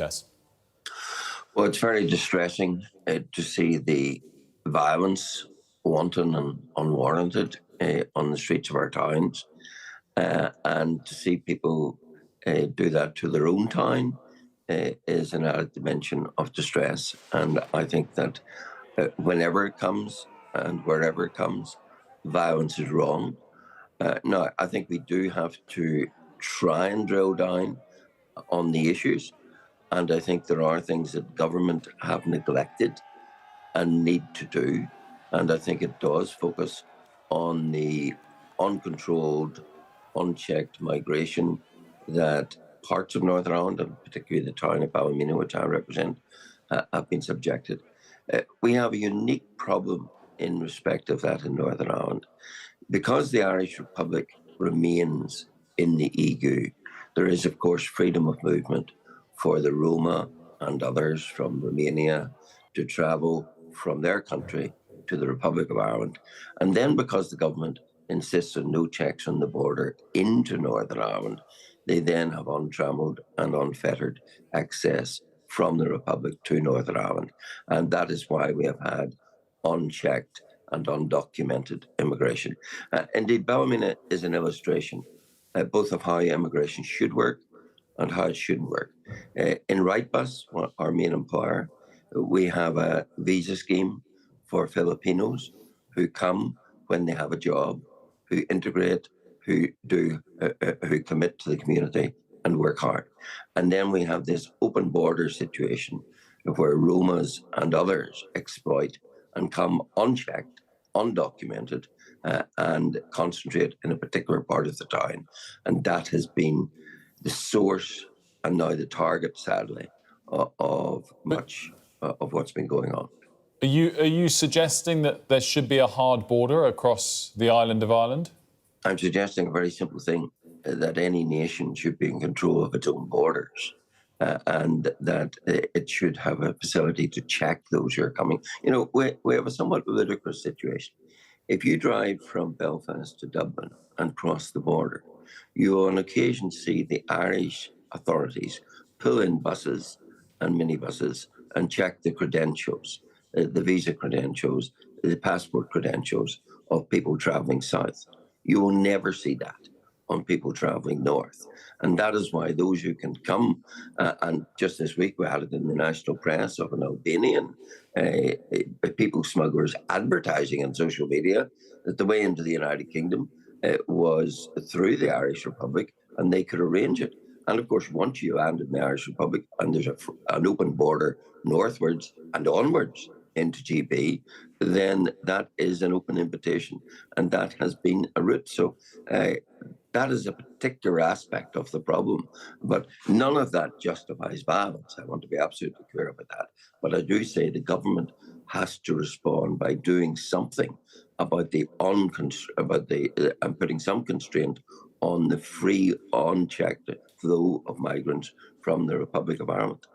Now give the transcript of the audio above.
Yes. Well, it's very distressing to see the violence, wanton and unwarranted, on the streets of our towns, and to see people do that to their own town is an added dimension of distress. And I think that whenever it comes and wherever it comes, violence is wrong. Now, I think we do have to try and drill down on the issues. And I think there are things that government have neglected and need to do. And I think it does focus on the uncontrolled, unchecked migration that parts of Northern Ireland, and particularly the town of Ballymena, which I represent, have been subjected. We have a unique problem in respect of that in Northern Ireland. Because the Irish Republic remains in the EU, there is, of course, freedom of movement for the Roma and others from Romania to travel from their country to the Republic of Ireland. And then because the government insists on no checks on the border into Northern Ireland, they then have untrammeled and unfettered access from the Republic to Northern Ireland. And that is why we have had unchecked and undocumented immigration. Indeed, Ballymena is an illustration both of how immigration should work and how it shouldn't work. In Wrightbus, our main employer, we have a visa scheme for Filipinos who come when they have a job, who integrate, who commit to the community and work hard. And then we have this open border situation where Romas and others exploit and come unchecked, undocumented, and concentrate in a particular part of the town. And that has been the source and now the target, sadly, of much of what's been going on. Are you suggesting that there should be a hard border across the island of Ireland? I'm suggesting a very simple thing, that any nation should be in control of its own borders. And that it should have a facility to check those who are coming. You know, we have a somewhat ludicrous situation. If you drive from Belfast to Dublin and cross the border, you on occasion see the Irish authorities pull in buses and minibuses and check the credentials, the visa credentials, the passport credentials of people travelling south. You will never see that on people travelling north. And that is why those who can come, and just this week we had it in the national press of an Albanian people smugglers advertising on social media that the way into the United Kingdom was through the Irish Republic and they could arrange it. And of course, once you land in the Irish Republic and there's an open border northwards and onwards into GB, then that is an open invitation, and that has been a route. So that is a particular aspect of the problem, but none of that justifies violence. I want to be absolutely clear about that. But I do say the government has to respond by doing something about and putting some constraint on the free, unchecked flow of migrants from the Republic of Ireland.